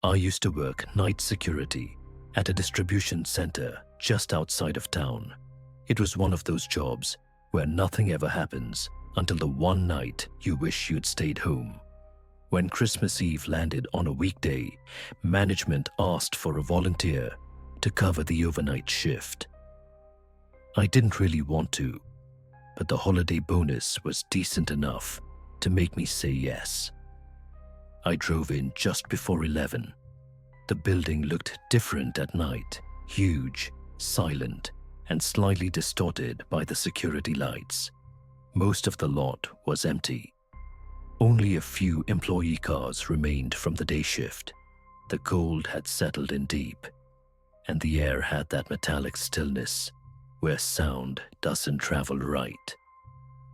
I used to work night security at a distribution center just outside of town. It was one of those jobs where nothing ever happens until the one night you wish you'd stayed home. When Christmas Eve landed on a weekday, management asked for a volunteer to cover the overnight shift. I didn't really want to, but the holiday bonus was decent enough to make me say yes. I drove in just before 11. The building looked different at night, huge, silent, and slightly distorted by the security lights. Most of the lot was empty. Only a few employee cars remained from the day shift. The cold had settled in deep, and the air had that metallic stillness where sound doesn't travel right.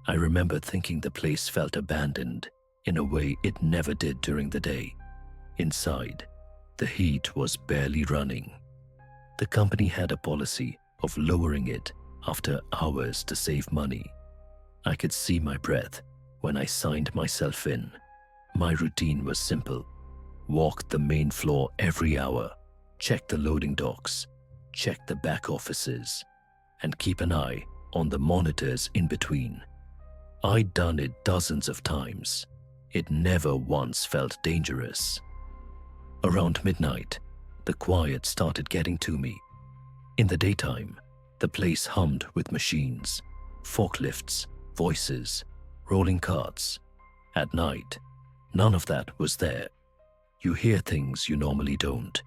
I remember thinking the place felt abandoned in a way it never did during the day. Inside, the heat was barely running. The company had a policy of lowering it after hours to save money. I could see my breath when I signed myself in. My routine was simple: walk the main floor every hour, check the loading docks, check the back offices, and keep an eye on the monitors in between. I'd done it dozens of times. It never once felt dangerous. Around midnight, the quiet started getting to me. In the daytime, the place hummed with machines, forklifts, voices, rolling carts. At night, none of that was there. You hear things you normally don't.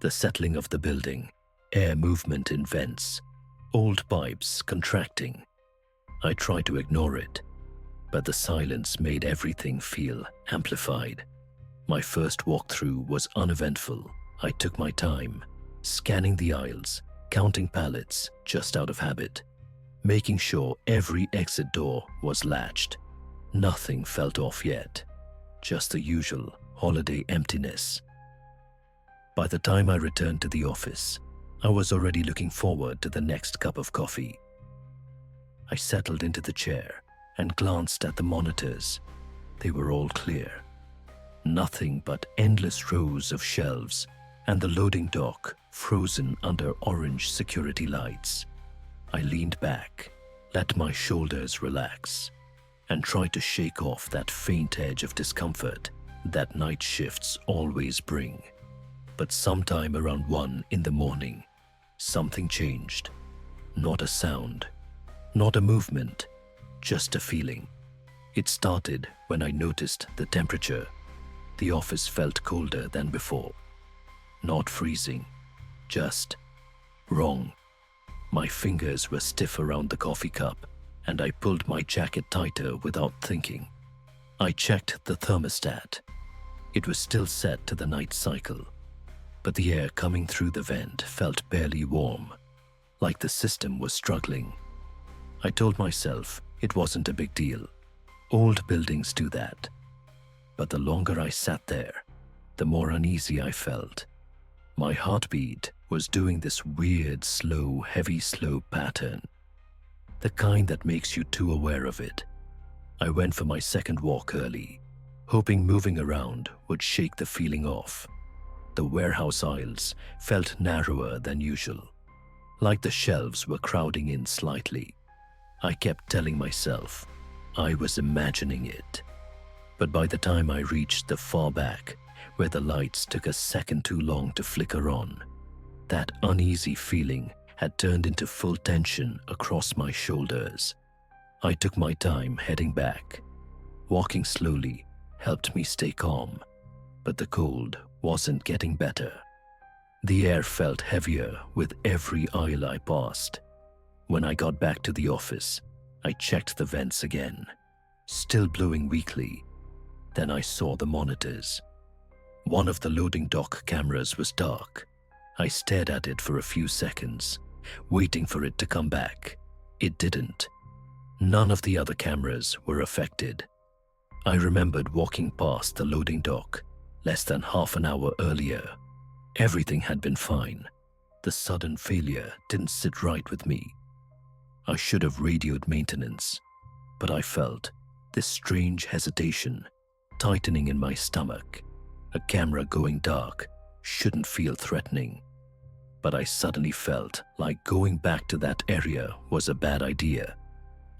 The settling of the building, air movement in vents, old pipes contracting. I tried to ignore it, but the silence made everything feel amplified. My first walkthrough was uneventful. I took my time, scanning the aisles, counting pallets just out of habit, making sure every exit door was latched. Nothing felt off yet, just the usual holiday emptiness. By the time I returned to the office, I was already looking forward to the next cup of coffee. I settled into the chair and glanced at the monitors. They were all clear. Nothing but endless rows of shelves and the loading dock frozen under orange security lights. I leaned back, let my shoulders relax, and tried to shake off that faint edge of discomfort that night shifts always bring. But sometime around 1 in the morning, something changed. Not a sound, not a movement, just a feeling. It started when I noticed the temperature. The office felt colder than before. Not freezing, just wrong. My fingers were stiff around the coffee cup, and I pulled my jacket tighter without thinking. I checked the thermostat. It was still set to the night cycle, but the air coming through the vent felt barely warm, like the system was struggling. I told myself it wasn't a big deal. Old buildings do that. But the longer I sat there, the more uneasy I felt. My heartbeat was doing this weird, slow, heavy slope pattern, the kind that makes you too aware of it. I went for my second walk early, hoping moving around would shake the feeling off. The warehouse aisles felt narrower than usual, like the shelves were crowding in slightly. I kept telling myself I was imagining it. But by the time I reached the far back, where the lights took a second too long to flicker on, that uneasy feeling had turned into full tension across my shoulders. I took my time heading back. Walking slowly helped me stay calm, but the cold wasn't getting better. The air felt heavier with every aisle I passed. When I got back to the office, I checked the vents again, still blowing weakly. Then I saw the monitors. One of the loading dock cameras was dark. I stared at it for a few seconds, waiting for it to come back. It didn't. None of the other cameras were affected. I remembered walking past the loading dock less than half an hour earlier. Everything had been fine. The sudden failure didn't sit right with me. I should have radioed maintenance, but I felt this strange hesitation tightening in my stomach, A camera going dark shouldn't feel threatening, but I suddenly felt like going back to that area was a bad idea.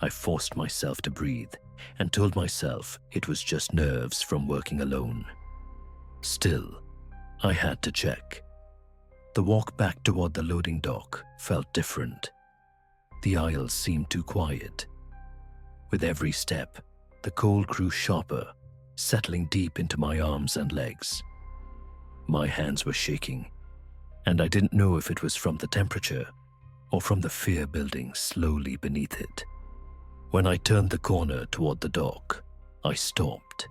I forced myself to breathe and told myself it was just nerves from working alone. Still, I had to check. The walk back toward the loading dock felt different. The aisle seemed too quiet. With every step, the cold grew sharper, settling deep into my arms and legs. My hands were shaking, and I didn't know if it was from the temperature or from the fear building slowly beneath it. When I turned the corner toward the dock, I stopped.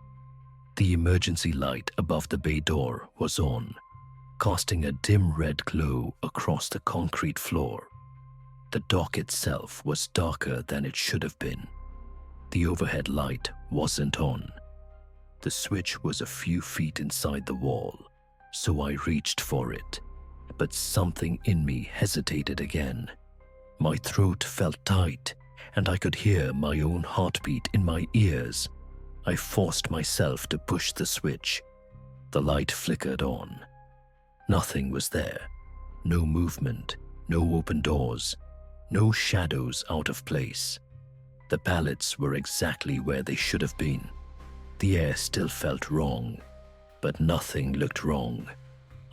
The emergency light above the bay door was on, casting a dim red glow across the concrete floor. The dock itself was darker than it should have been. The overhead light wasn't on. The switch was a few feet inside the wall, so I reached for it, but something in me hesitated again. My throat felt tight, and I could hear my own heartbeat in my ears. I forced myself to push the switch. The light flickered on. Nothing was there. No movement, no open doors, no shadows out of place. The pallets were exactly where they should have been. The air still felt wrong, but nothing looked wrong.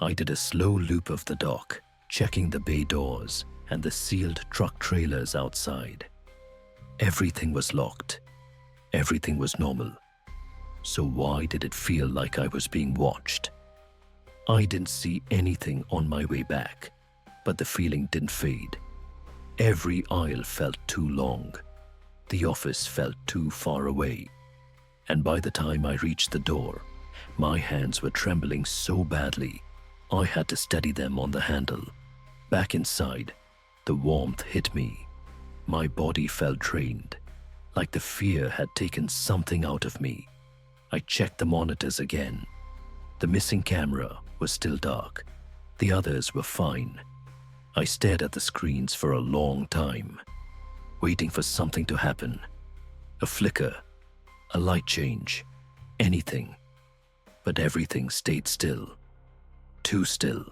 I did a slow loop of the dock, checking the bay doors and the sealed truck trailers outside. Everything was locked. Everything was normal. So why did it feel like I was being watched? I didn't see anything on my way back, but the feeling didn't fade. Every aisle felt too long. The office felt too far away. And by the time I reached the door, my hands were trembling so badly, I had to steady them on the handle. Back inside, the warmth hit me. My body felt drained, like the fear had taken something out of me. I checked the monitors again. The missing camera was still dark. The others were fine. I stared at the screens for a long time, waiting for something to happen. A flicker, a light change, anything. But everything stayed still. Too still.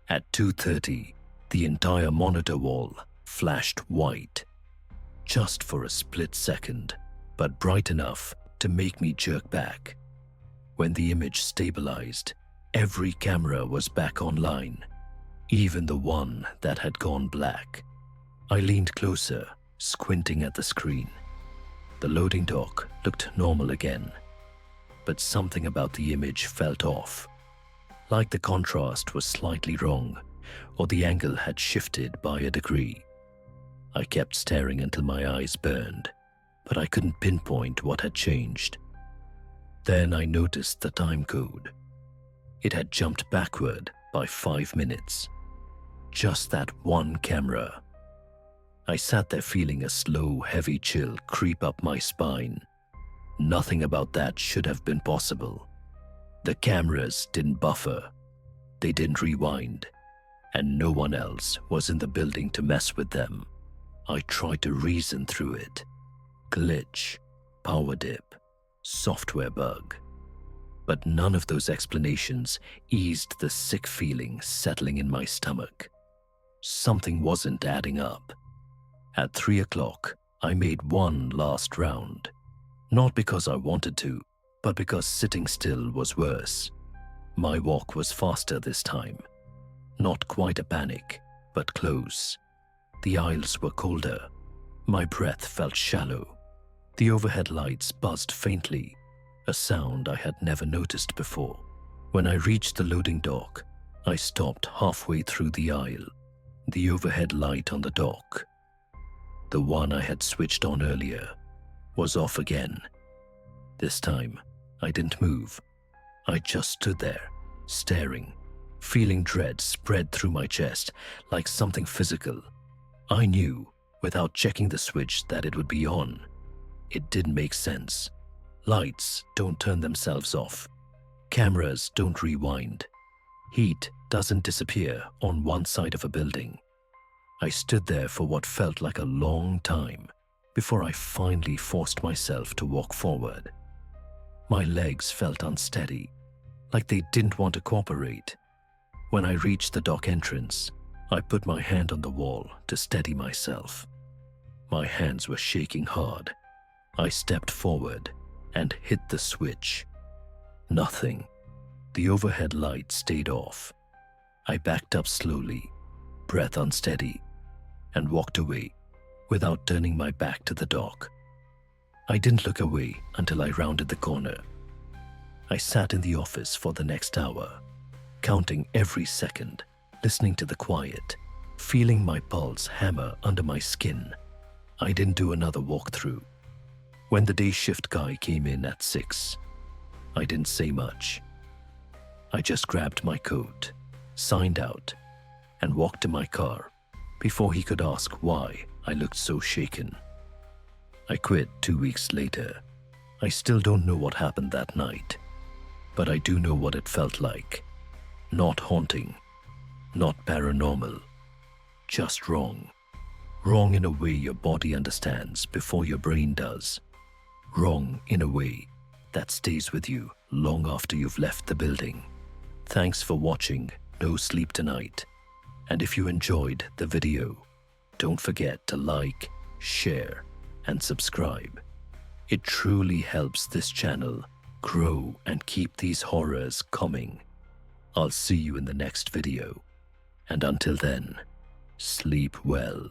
At 2:30, the entire monitor wall flashed white. Just for a split second, but bright enough to make me jerk back. When the image stabilized, every camera was back online, even the one that had gone black. I leaned closer, squinting at the screen. The loading dock looked normal again, but something about the image felt off, like the contrast was slightly wrong, or the angle had shifted by a degree. I kept staring until my eyes burned, but I couldn't pinpoint what had changed. Then I noticed the time code. It had jumped backward by 5 minutes. Just that one camera. I sat there feeling a slow, heavy chill creep up my spine. Nothing about that should have been possible. The cameras didn't buffer. They didn't rewind. And no one else was in the building to mess with them. I tried to reason through it. Glitch, power dip, software bug. But none of those explanations eased the sick feeling settling in my stomach. Something wasn't adding up. At 3 o'clock, I made one last round. Not because I wanted to, but because sitting still was worse. My walk was faster this time. Not quite a panic, but close. The aisles were colder. My breath felt shallow. The overhead lights buzzed faintly, a sound I had never noticed before. When I reached the loading dock, I stopped halfway through the aisle. The overhead light on the dock, the one I had switched on earlier, was off again. This time, I didn't move. I just stood there, staring, feeling dread spread through my chest like something physical. I knew, without checking the switch, that it would be on. It didn't make sense. Lights don't turn themselves off. Cameras don't rewind. Heat doesn't disappear on one side of a building. I stood there for what felt like a long time before I finally forced myself to walk forward. My legs felt unsteady, like they didn't want to cooperate. When I reached the dock entrance, I put my hand on the wall to steady myself. My hands were shaking hard. I stepped forward and hit the switch. Nothing. The overhead light stayed off. I backed up slowly, breath unsteady, and walked away without turning my back to the dock. I didn't look away until I rounded the corner. I sat in the office for the next hour, counting every second, listening to the quiet, feeling my pulse hammer under my skin. I didn't do another walkthrough. When the day shift guy came in at 6, I didn't say much. I just grabbed my coat, signed out, and walked to my car before he could ask why I looked so shaken. I quit 2 weeks later. I still don't know what happened that night, but I do know what it felt like. Not haunting, not paranormal, just wrong. Wrong in a way your body understands before your brain does. Wrong in a way that stays with you long after you've left the building. Thanks for watching No Sleep Tonight. And if you enjoyed the video, don't forget to like, share, and subscribe. It truly helps this channel grow and keep these horrors coming. I'll see you in the next video. And until then, sleep well.